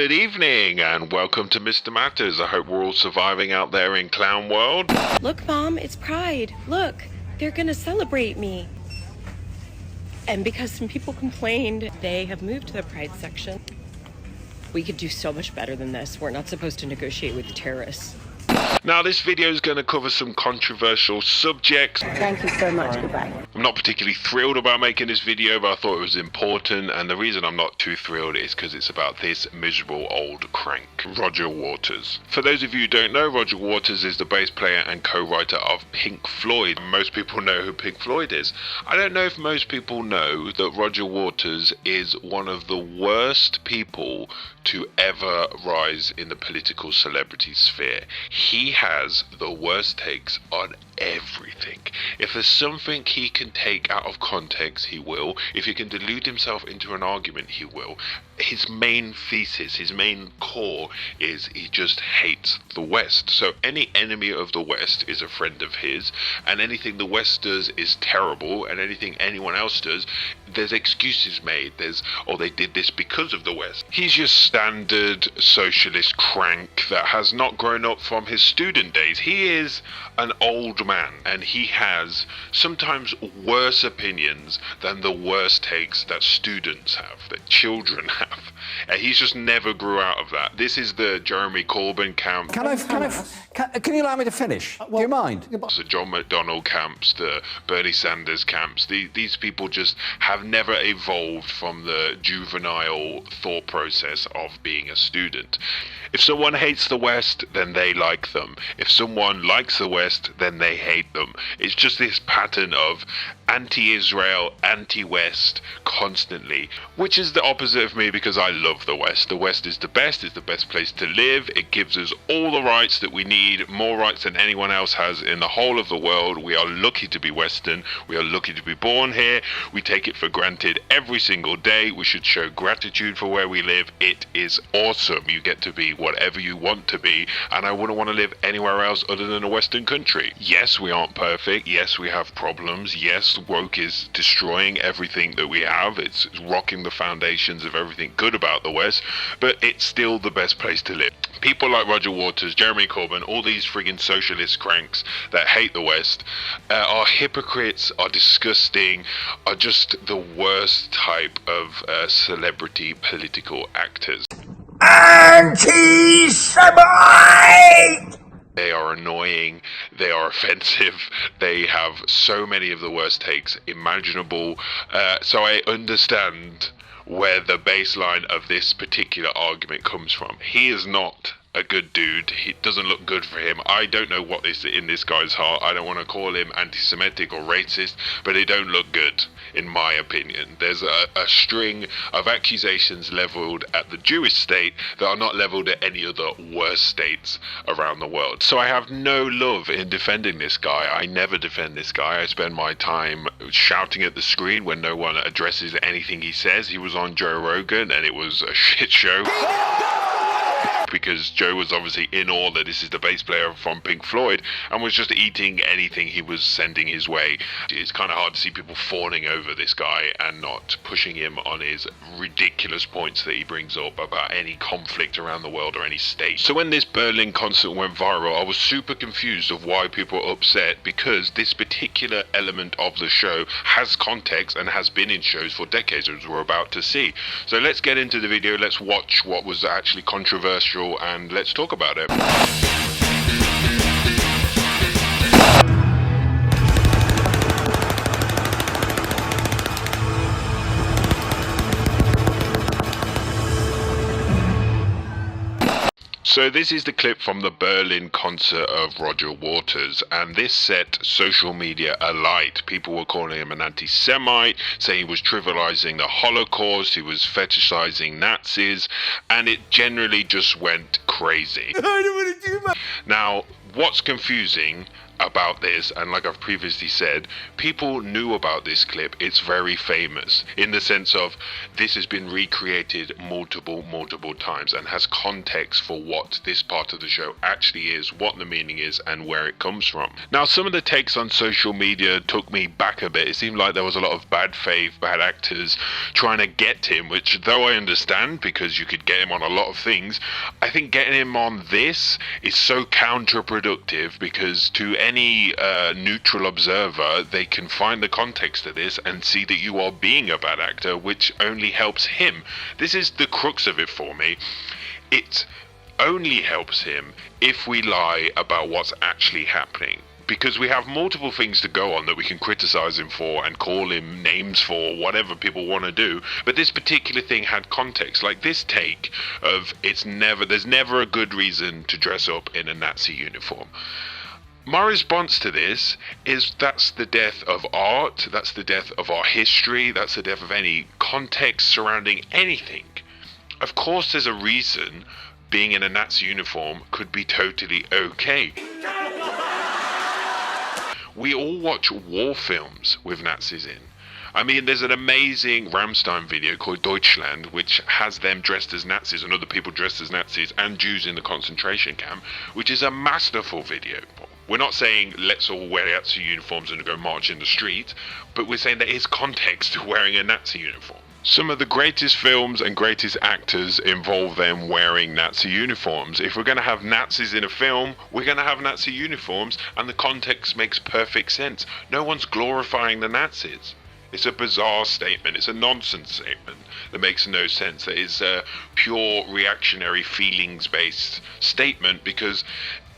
Good evening and welcome to Mr. Matters. I hope we're all surviving out there in clown world. Look, Mom, it's Pride. Look, they're gonna celebrate me. And because some people complained, they have moved to the Pride section. We could do so much better than this. We're not supposed to negotiate with terrorists. Now this video is going to cover some controversial subjects. Thank you so much. Goodbye. I'm not particularly thrilled about making this video, but I thought it was important, and the reason I'm not too thrilled is because it's about this miserable old crank, Roger Waters. For those of you who don't know, Roger Waters is the bass player and co-writer of Pink Floyd. Most people know who Pink Floyd is. I don't know if most people know that Roger Waters is one of the worst people to ever rise in the political celebrity sphere. He has the worst takes on everything. If there's something he can take out of context, he will. If he can delude himself into an argument, he will. His main thesis, his main core is he just hates the West. So any enemy of the West is a friend of his, and anything the West does is terrible, and anything anyone else does, there's excuses made. They did this because of the West. He's your standard socialist crank that has not grown up from his student days. He is an old man, and he has sometimes worse opinions than the worst takes that students have, that children have. And he's just never grew out of that. This is the Jeremy Corbyn camp. Can you allow me to finish? Do you mind? The John McDonnell camps, the Bernie Sanders camps. These people just have never evolved from the juvenile thought process of being a student. If someone hates the West, then they like them. If someone likes the West, then they hate them. It's just this pattern of anti-Israel, anti-West constantly, which is the opposite of me because I love the West. The West is the best. It's the best place to live. It gives us all the rights that we need, more rights than anyone else has in the whole of the world. We are lucky to be Western. We are lucky to be born here. We take it for granted every single day. We should show gratitude for where we live. It is awesome. You get to be whatever you want to be, and I wouldn't want to live anywhere else other than a Western country. Yes, we aren't perfect. Yes, we have problems. Yes, woke is destroying everything that we have. It's rocking the foundations of everything good about the West, but it's still the best place to live. People like Roger Waters, Jeremy Corbyn, all these friggin' socialist cranks that hate the West are hypocrites, are disgusting, are just the worst type of celebrity political actors. Anti-Semite! They are annoying, they are offensive, they have so many of the worst takes imaginable, so I understand where the baseline of this particular argument comes from. He is not a good dude. It doesn't look good for him. I don't know what is in this guy's heart. I don't want to call him anti-Semitic or racist, but they don't look good, in my opinion. There's a string of accusations leveled at the Jewish state that are not leveled at any other worse states around the world. So I have no love in defending this guy. I never defend this guy. I spend my time shouting at the screen when no one addresses anything he says. He was on Joe Rogan and it was a shit show. Because Joe was obviously in awe that this is the bass player from Pink Floyd and was just eating anything he was sending his way. It's kind of hard to see people fawning over this guy and not pushing him on his ridiculous points that he brings up about any conflict around the world or any state. So when this Berlin concert went viral, I was super confused of why people were upset, because this particular element of the show has context and has been in shows for decades, as we're about to see. So let's get into the video, let's watch what was actually controversial, and let's talk about it. So this is the clip from the Berlin concert of Roger Waters, and this set social media alight. People were calling him an anti-Semite, saying he was trivializing the Holocaust, he was fetishizing Nazis, and it generally just went crazy. Now, what's confusing about this, and like I've previously said, people knew about this clip. It's very famous in the sense of this has been recreated multiple times and has context for what this part of the show actually is, what the meaning is, and where it comes from. Now, some of the takes on social media took me back a bit. It seemed like there was a lot of bad faith, bad actors trying to get him, which though I understand because you could get him on a lot of things, I think getting him on this is so counterproductive, because to any neutral observer, they can find the context of this and see that you are being a bad actor, which only helps him. This is the crux of it for me. It only helps him if we lie about what's actually happening, because we have multiple things to go on that we can criticize him for and call him names for, whatever people want to do. But this particular thing had context, like this take of there's never a good reason to dress up in a Nazi uniform. My response to this is that's the death of art, that's the death of our history, that's the death of any context surrounding anything. Of course there's a reason being in a Nazi uniform could be totally okay. We all watch war films with Nazis in. I mean, there's an amazing Rammstein video called Deutschland, which has them dressed as Nazis and other people dressed as Nazis and Jews in the concentration camp, which is a masterful video. We're not saying let's all wear Nazi uniforms and go march in the street, but we're saying there is context to wearing a Nazi uniform. Some of the greatest films and greatest actors involve them wearing Nazi uniforms. If we're going to have Nazis in a film, we're going to have Nazi uniforms, and the context makes perfect sense. No one's glorifying the Nazis. It's a bizarre statement. It's a nonsense statement that makes no sense. It is a pure reactionary feelings-based statement, because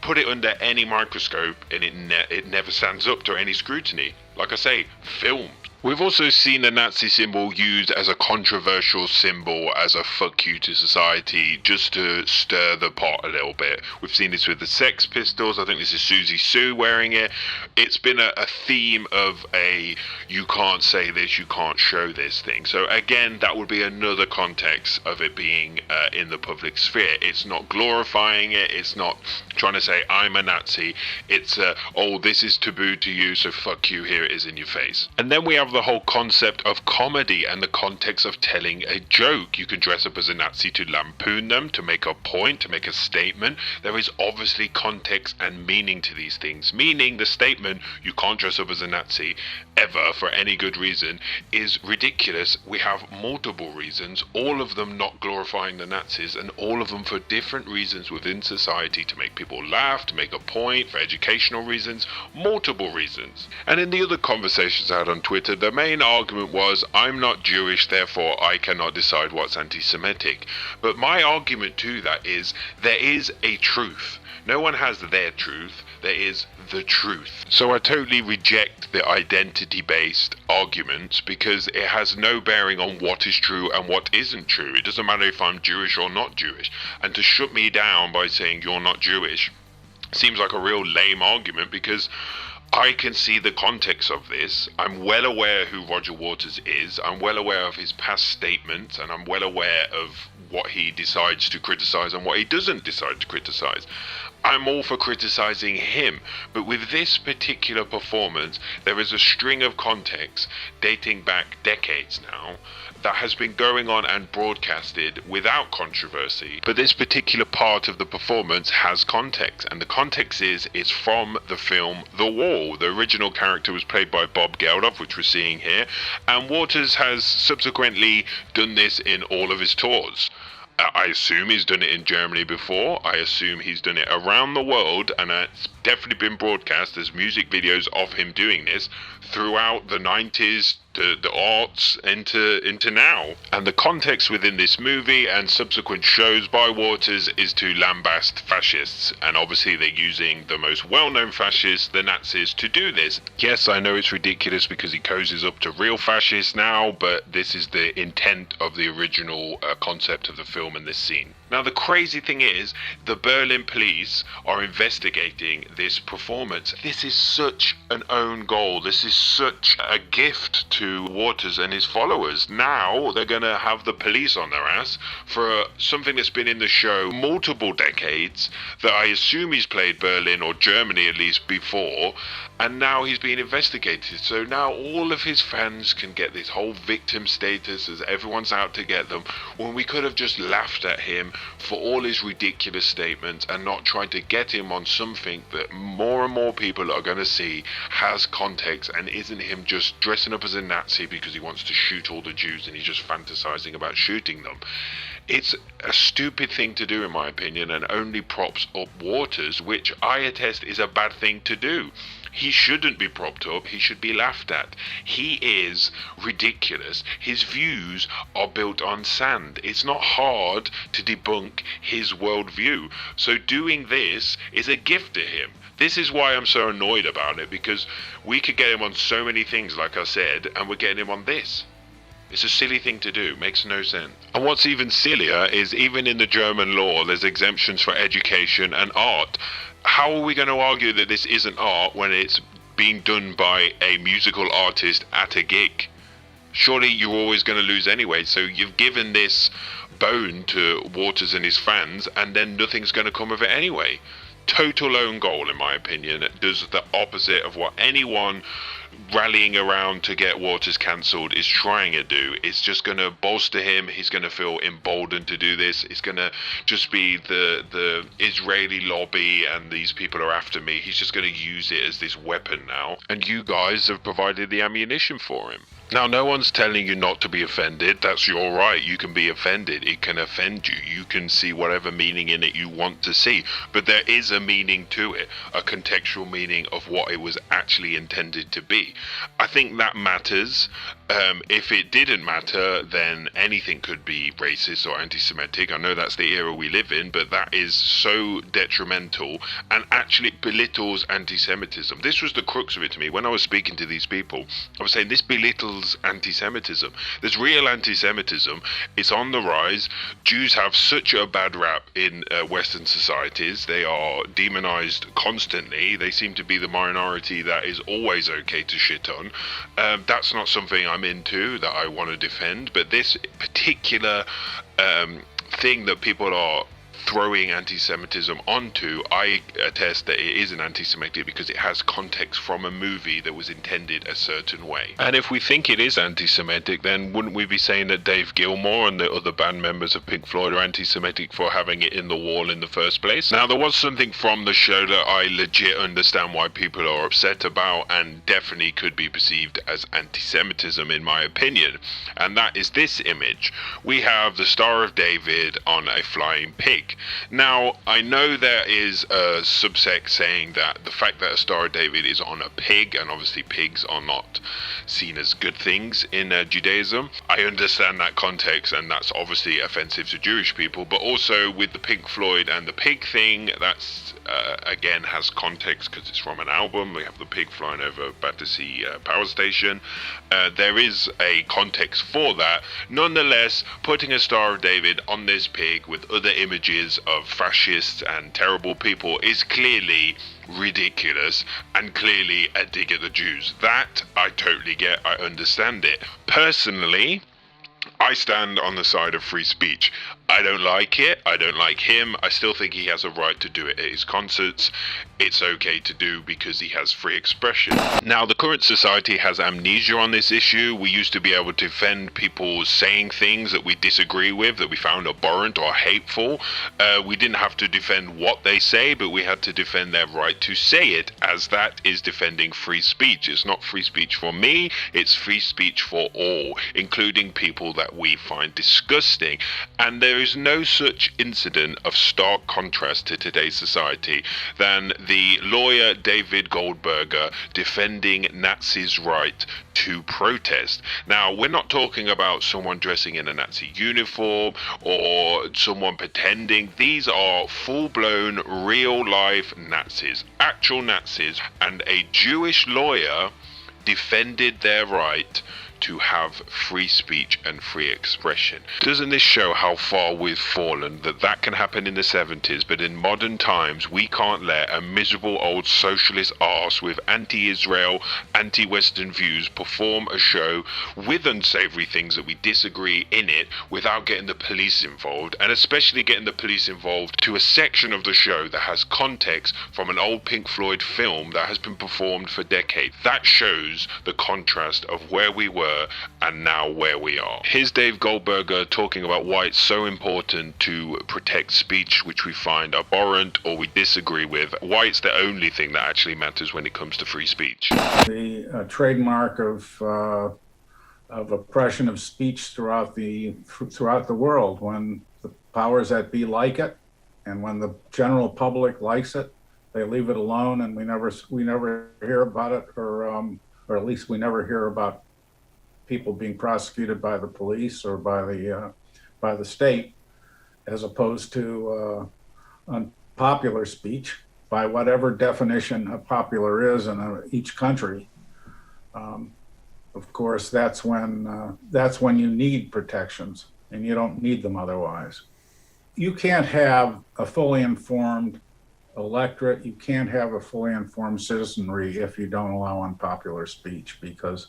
put it under any microscope and it never stands up to any scrutiny. Like I say, film. We've also seen the Nazi symbol used as a controversial symbol, as a fuck you to society, just to stir the pot a little bit. We've seen this with the Sex Pistols. I think this is Susie Sue wearing it. It's been a theme of a you can't say this, you can't show this thing. So again, that would be another context of it being in the public sphere. It's not glorifying it. It's not trying to say I'm a Nazi. It's oh, this is taboo to you, so fuck you, here it is in your face. And then we have the whole concept of comedy and the context of telling a joke. You can dress up as a Nazi to lampoon them, to make a point, to make a statement. There is obviously context and meaning to these things, meaning the statement you can't dress up as a Nazi ever for any good reason is ridiculous. We have multiple reasons, all of them not glorifying the Nazis, and all of them for different reasons within society, to make people laugh, to make a point, for educational reasons, multiple reasons. And in the other conversations I had on Twitter, the main argument was I'm not Jewish, therefore I cannot decide what's anti-Semitic. But my argument to that is there is a truth. No one has their truth, there is the truth. So I totally reject the identity-based arguments, because it has no bearing on what is true and what isn't true. It doesn't matter if I'm Jewish or not Jewish. And to shut me down by saying you're not Jewish seems like a real lame argument, because I can see the context of this. I'm well aware who Roger Waters is. I'm well aware of his past statements, and I'm well aware of what he decides to criticize and what he doesn't decide to criticize. I'm all for criticizing him, but with this particular performance, there is a string of context dating back decades now that has been going on and broadcasted without controversy. But this particular part of the performance has context, and the context is it's from the film The Wall. The original character was played by Bob Geldof, which we're seeing here, and Waters has subsequently done this in all of his tours. I assume he's done it in Germany before. I assume he's done it around the world, and it's definitely been broadcast as music videos of him doing this throughout the 90s, the aughts, into now. And the context within this movie and subsequent shows by Waters is to lambast fascists, and obviously they're using the most well-known fascists, the Nazis, to do this. Yes, I know it's ridiculous because he cozies up to real fascists now, but this is the intent of the original concept of the film in this scene. Now the crazy thing is, the Berlin police are investigating this performance. This is such an own goal. This is such a gift to Waters and his followers. Now they're going to have the police on their ass for something that's been in the show multiple decades, that I assume he's played Berlin or Germany at least before, and now he's being investigated. So now all of his fans can get this whole victim status as everyone's out to get them, when we could have just laughed at him for all his ridiculous statements and not tried to get him on something that more and more people are going to see has context and isn't him just dressing up as a Nazi because he wants to shoot all the Jews and he's just fantasizing about shooting them. It's a stupid thing to do in my opinion, and only props up Waters, which I attest is a bad thing to do. He shouldn't be propped up, he should be laughed at. He is ridiculous. His views are built on sand. It's not hard to debunk his worldview. So doing this is a gift to him. This is why I'm so annoyed about it, because we could get him on so many things, like I said, and we're getting him on this. It's a silly thing to do, makes no sense. And what's even sillier is even in the German law there's exemptions for education and art. How are we going to argue that this isn't art when it's being done by a musical artist at a gig? Surely you're always going to lose anyway, so you've given this bone to Waters and his fans and then nothing's going to come of it anyway. Total own goal in my opinion. It does the opposite of what anyone rallying around to get Waters cancelled is trying to do. It's just going to bolster him. He's going to feel emboldened to do this. It's going to just be the Israeli lobby and these people are after me. He's just going to use it as this weapon now, and you guys have provided the ammunition for him. Now, no one's telling you not to be offended. That's your right. You can be offended. It can offend you. You can see whatever meaning in it you want to see. But there is a meaning to it, a contextual meaning of what it was actually intended to be. I think that matters. If it didn't matter, then anything could be racist or anti-Semitic. I know that's the era we live in, but that is so detrimental and actually belittles anti-Semitism. This was the crux of it to me. When I was speaking to these people, I was saying this belittles anti-Semitism. There's real anti-Semitism. It's on the rise. Jews have such a bad rap in Western societies. They are demonized constantly. They seem to be the minority that is always okay to shit on. That's not something I'm into, that I want to defend, but this particular thing that people are throwing anti-Semitism onto, I attest that it is an anti-Semitic because it has context from a movie that was intended a certain way. And if we think it is anti-Semitic, then wouldn't we be saying that Dave Gilmour and the other band members of Pink Floyd are anti-Semitic for having it in the wall in the first place? Now, there was something from the show that I legit understand why people are upset about, and definitely could be perceived as anti-Semitism in my opinion, and that is this image. We have the Star of David on a flying pig. Now, I know there is a subsect saying that the fact that a Star of David is on a pig, and obviously pigs are not seen as good things in Judaism. I understand that context, and that's obviously offensive to Jewish people, but also with the Pink Floyd and the pig thing, that's again has context because it's from an album. We have the pig flying over Battersea power station. There is a context for that. Nonetheless, putting a Star of David on this pig with other images of fascists and terrible people is clearly ridiculous and clearly a dig at the Jews. That I totally get. I understand it. Personally, I stand on the side of free speech. I don't like it. I don't like him. I still think he has a right to do it at his concerts. It's okay to do because he has free expression. Now, the current society has amnesia on this issue. We used to be able to defend people saying things that we disagree with, that we found abhorrent or hateful. We didn't have to defend what they say, but we had to defend their right to say it, as that is defending free speech. It's not free speech for me, it's free speech for all, including people that we find disgusting. And there is no such incident of stark contrast to today's society than the lawyer David Goldberger defending Nazis' right to protest. Now, we're not talking about someone dressing in a Nazi uniform or someone pretending. These are full-blown, real-life Nazis, actual Nazis, and a Jewish lawyer defended their right to have free speech and free expression. Doesn't this show how far we've fallen, that can happen in the 70s, but in modern times we can't let a miserable old socialist arse with anti-Israel, anti-Western views perform a show with unsavory things that we disagree in it without getting the police involved, and especially getting the police involved to a section of the show that has context from an old Pink Floyd film that has been performed for decades. That shows the contrast of where we were and now where we are. Here's Dave Goldberger talking about why it's so important to protect speech which we find abhorrent or we disagree with, why it's the only thing that actually matters when it comes to free speech. The trademark of oppression of speech throughout the world, when the powers that be like it, and when the general public likes it, they leave it alone, and we never hear about it, or at least we never hear about people being prosecuted by the police or by the state, as opposed to unpopular speech, by whatever definition of popular is in each country. Of course, that's when you need protections, and you don't need them otherwise. You can't have a fully informed electorate, you can't have a fully informed citizenry if you don't allow unpopular speech, because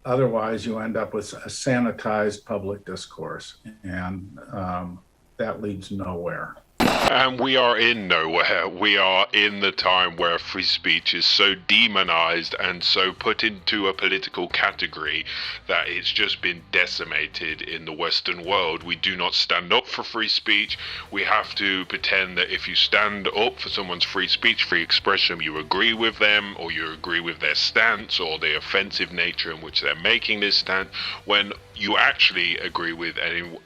otherwise you end up with a sanitized public discourse, and that leads nowhere. And we are in nowhere. We are in the time where free speech is so demonized and so put into a political category that it's just been decimated in the Western world. We do not stand up for free speech. We have to pretend that if you stand up for someone's free speech, free expression, you agree with them, or you agree with their stance or the offensive nature in which they're making this stance, when you actually agree with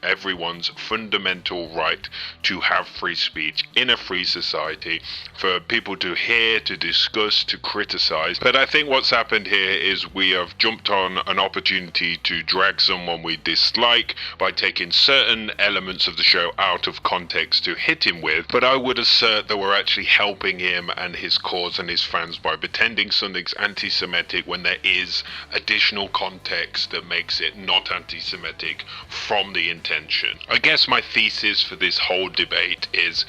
everyone's fundamental right to have free speech in a free society, for people to hear, to discuss, to criticize. But I think what's happened here is we have jumped on an opportunity to drag someone we dislike by taking certain elements of the show out of context to hit him with, but I would assert that we're actually helping him and his cause and his fans by pretending something's anti-Semitic when there is additional context that makes it not anti-Semitic from the intention. I guess my thesis for this whole debate is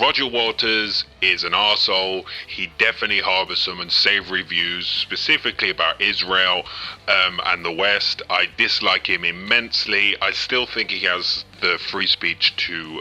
Roger Waters is an arsehole. He definitely harbors some unsavory views, specifically about Israel and the West. I dislike him immensely. I still think he has the free speech to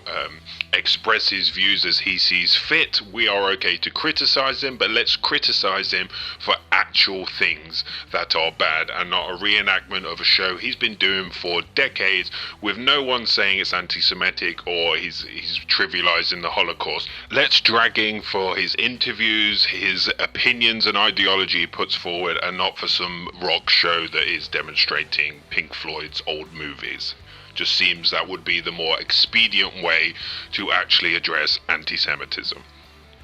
express his views as he sees fit. We are okay to criticize him, but let's criticize him for actual things that are bad and not a reenactment of a show he's been doing for decades with no one saying it's anti-Semitic or he's trivializing the Holocaust. Let's drag him for his interviews, his opinions and ideology he puts forward, and not for some rock show that is demonstrating Pink Floyd's old movies. Just seems that would be the more expedient way to actually address anti-Semitism.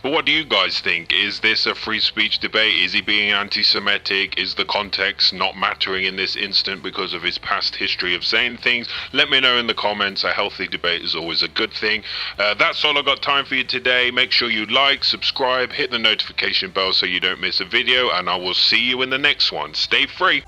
But what do you guys think? Is this a free speech debate? Is he being anti-Semitic? Is the context not mattering in this instant because of his past history of saying things? Let me know in the comments. A healthy debate is always a good thing. That's all I've got time for you today. Make sure you like, subscribe, hit the notification bell so you don't miss a video, and I will see you in the next one. Stay free.